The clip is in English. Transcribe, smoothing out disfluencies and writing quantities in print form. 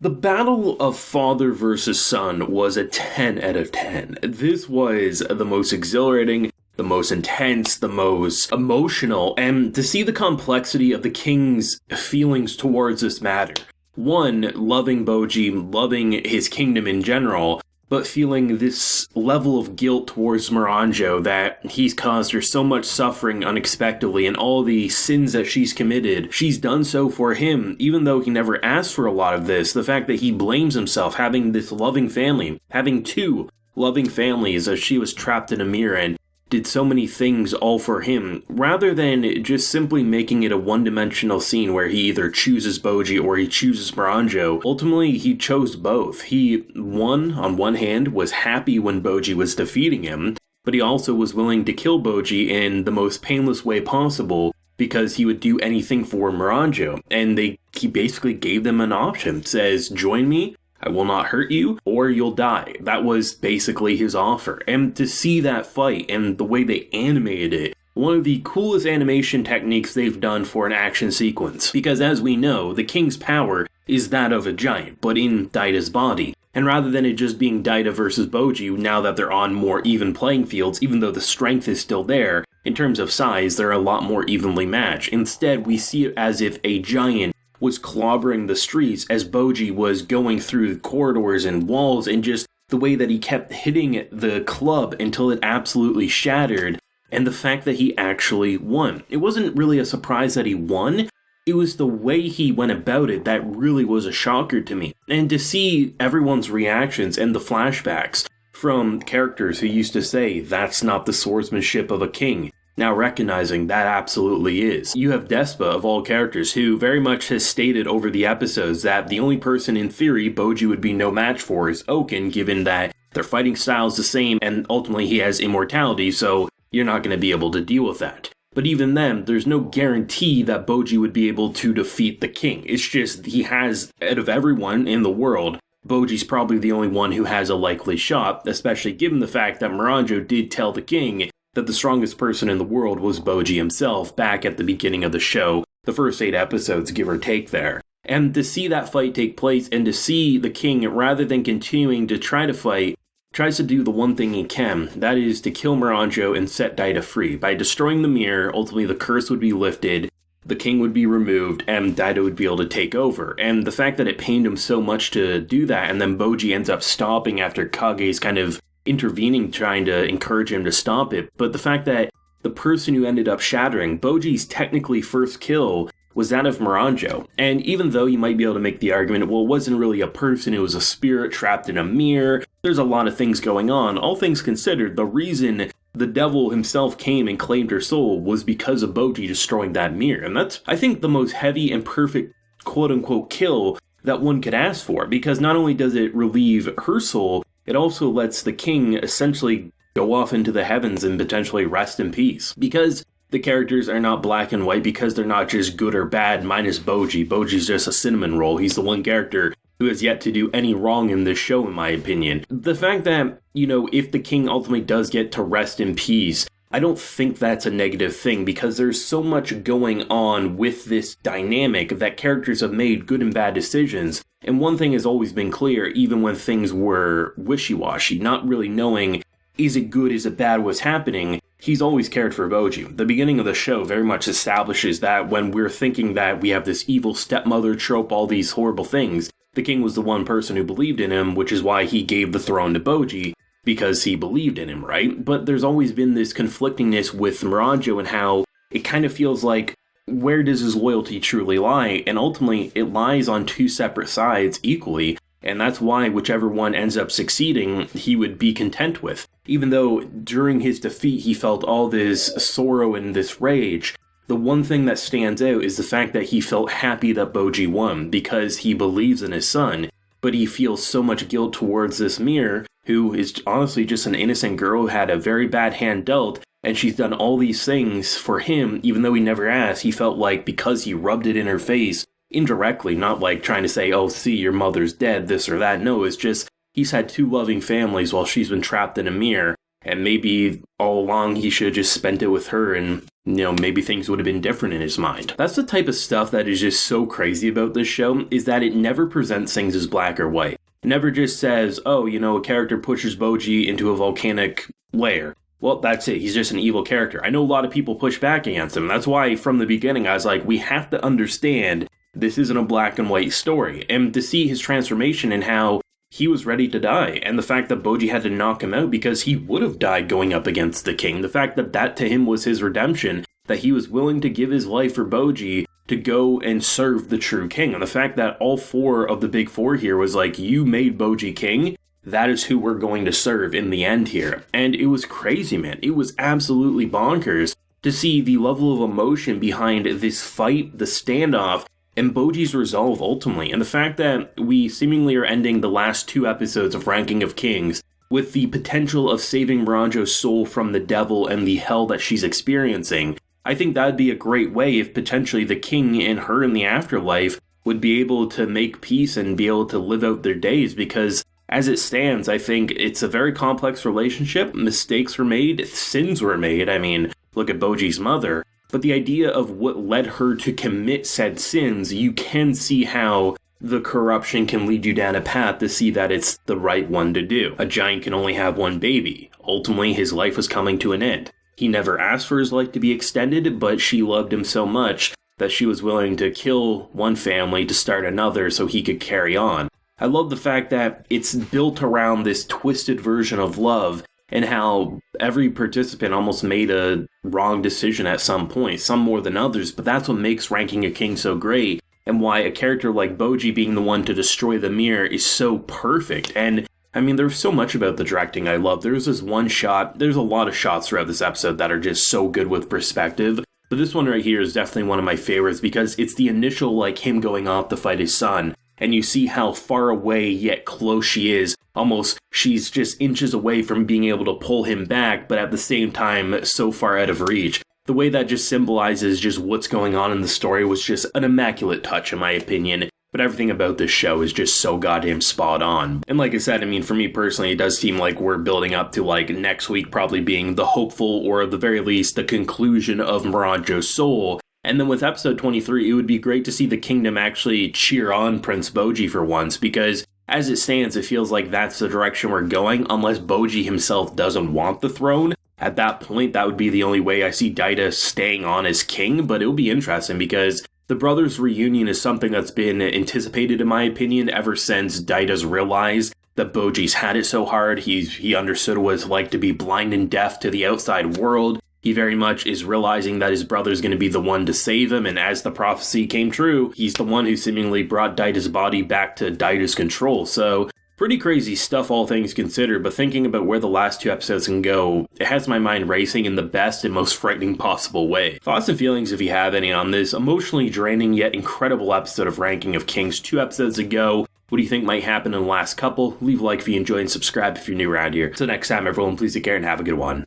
The battle of father versus son was a 10 out of 10. This was the most exhilarating, the most intense, the most emotional, and to see the complexity of the king's feelings towards this matter. One, loving Bojji, loving his kingdom in general, but feeling this level of guilt towards Miranjo that he's caused her so much suffering unexpectedly and all the sins that she's committed. She's done so for him, even though he never asked for a lot of this. The fact that he blames himself, having this loving family, having two loving families as she was trapped in a mirror and did so many things all for him, rather than just simply making it a one-dimensional scene where he either chooses Bojji or he chooses Miranjo. Ultimately, he chose both. He, on one hand, was happy when Bojji was defeating him, but he also was willing to kill Bojji in the most painless way possible because he would do anything for Miranjo. And he basically gave them an option. Says, join me, I will not hurt you, or you'll die. That was basically his offer. And to see that fight and the way they animated it, one of the coolest animation techniques they've done for an action sequence. Because as we know, the king's power is that of a giant, but in Daita's body. And rather than it just being Daita versus Bojji, now that they're on more even playing fields, even though the strength is still there, in terms of size, they're a lot more evenly matched. Instead, we see it as if a giant was clobbering the streets as Bojji was going through the corridors and walls, and just the way that he kept hitting the club until it absolutely shattered, and the fact that he actually won. It wasn't really a surprise that he won, it was the way he went about it that really was a shocker to me. And to see everyone's reactions and the flashbacks from characters who used to say, that's not the swordsmanship of a king, now recognizing that absolutely is. You have Despa, of all characters, who very much has stated over the episodes that the only person in theory Bojji would be no match for is Oaken, given that their fighting style's the same and ultimately he has immortality, so you're not going to be able to deal with that. But even then, there's no guarantee that Bojji would be able to defeat the king. It's just he has, out of everyone in the world, Bojji's probably the only one who has a likely shot, especially given the fact that Miranjo did tell the king that the strongest person in the world was Bojji himself back at the beginning of the show, the first 8 episodes, give or take there. And to see that fight take place and to see the king, rather than continuing to try to fight, tries to do the one thing he can, that is to kill Miranjo and set Daita free. By destroying the mirror, ultimately the curse would be lifted, the king would be removed, and Daita would be able to take over. And the fact that it pained him so much to do that, and then Bojji ends up stopping after Kage's kind of intervening, trying to encourage him to stop it, but the fact that the person who ended up shattering Bojji's technically first kill was that of Miranjo. And even though you might be able to make the argument, well, it wasn't really a person, it was a spirit trapped in a mirror, there's a lot of things going on. All things considered, the reason the devil himself came and claimed her soul was because of Bojji destroying that mirror. And that's, I think, the most heavy and perfect quote-unquote kill that one could ask for, because not only does it relieve her soul, it also lets the king essentially go off into the heavens and potentially rest in peace. Because the characters are not black and white, because they're not just good or bad, minus Bojji. Bojji's just a cinnamon roll. He's the one character who has yet to do any wrong in this show, in my opinion. The fact that, if the king ultimately does get to rest in peace, I don't think that's a negative thing, because there's so much going on with this dynamic that characters have made good and bad decisions. And one thing has always been clear, even when things were wishy-washy, not really knowing, is it good, is it bad, what's happening, he's always cared for Bojji. The beginning of the show very much establishes that when we're thinking that we have this evil stepmother trope, all these horrible things, the king was the one person who believed in him, which is why he gave the throne to Bojji, because he believed in him, right? But there's always been this conflictingness with Miranjo and how it kind of feels like, where does his loyalty truly lie? And ultimately, it lies on two separate sides equally, and that's why whichever one ends up succeeding, he would be content with. Even though during his defeat, he felt all this sorrow and this rage, the one thing that stands out is the fact that he felt happy that Bojji won, because he believes in his son, but he feels so much guilt towards this mirror, who is honestly just an innocent girl who had a very bad hand dealt, and she's done all these things for him, even though he never asked. He felt like because he rubbed it in her face, indirectly, not like trying to say, oh, see, your mother's dead, this or that. No, it's just, he's had 2 loving families while she's been trapped in a mirror, and maybe all along he should have just spent it with her and maybe things would have been different in his mind. That's the type of stuff that is just so crazy about this show, is that it never presents things as black or white. It never just says, oh, a character pushes Bojji into a volcanic lair. Well, that's it. He's just an evil character. I know a lot of people push back against him. That's why from the beginning I was like, we have to understand this isn't a black and white story. And to see his transformation and how he was ready to die, and the fact that Bojji had to knock him out because he would have died going up against the king, the fact that to him was his redemption, that he was willing to give his life for Bojji to go and serve the true king, and the fact that all 4 of the big 4 here was like, you made Bojji king, that is who we're going to serve in the end here. And it was crazy, man. It was absolutely bonkers to see the level of emotion behind this fight, the standoff, and Bojji's resolve ultimately, and the fact that we seemingly are ending the last 2 episodes of Ranking of Kings with the potential of saving Miranjo's soul from the devil and the hell that she's experiencing. I think that'd be a great way if potentially the king and her in the afterlife would be able to make peace and be able to live out their days, because as it stands, I think it's a very complex relationship. Mistakes were made, sins were made. I mean, look at Bojji's mother. But the idea of what led her to commit said sins, you can see how the corruption can lead you down a path to see that it's the right one to do. A giant can only have one baby. Ultimately, his life was coming to an end. He never asked for his life to be extended, but she loved him so much that she was willing to kill one family to start another so he could carry on. I love the fact that it's built around this twisted version of love, and how every participant almost made a wrong decision at some point, some more than others, but that's what makes Ranking a King so great, and why a character like Bojji being the one to destroy the mirror is so perfect. And I mean, there's so much about the directing I love. There's this one shot, there's a lot of shots throughout this episode that are just so good with perspective, but this one right here is definitely one of my favorites because it's the initial, him going off to fight his son, and you see how far away yet close she is. Almost, she's just inches away from being able to pull him back, but at the same time, so far out of reach. The way that just symbolizes just what's going on in the story was just an immaculate touch, in my opinion. But everything about this show is just so goddamn spot on. And like I said, I mean, for me personally, it does seem like we're building up to, next week probably being the hopeful, or at the very least, the conclusion of Miranjo's soul. And then with episode 23, it would be great to see the kingdom actually cheer on Prince Bojji for once, because as it stands, it feels like that's the direction we're going, unless Bojji himself doesn't want the throne. At that point, that would be the only way I see Daita staying on as king, but it will be interesting because the brothers' reunion is something that's been anticipated, in my opinion, ever since Daita's realized that Bojji's had it so hard. He understood what it's like to be blind and deaf to the outside world. He very much is realizing that his brother's going to be the one to save him, and as the prophecy came true, he's the one who seemingly brought Daita's body back to Daita's control. So, pretty crazy stuff, all things considered, but thinking about where the last 2 episodes can go, it has my mind racing in the best and most frightening possible way. Thoughts and feelings, if you have any, on this emotionally draining yet incredible episode of Ranking of Kings 2 episodes ago. What do you think might happen in the last couple? Leave a like if you enjoyed and subscribe if you're new around here. Till next time, everyone, please take care and have a good one.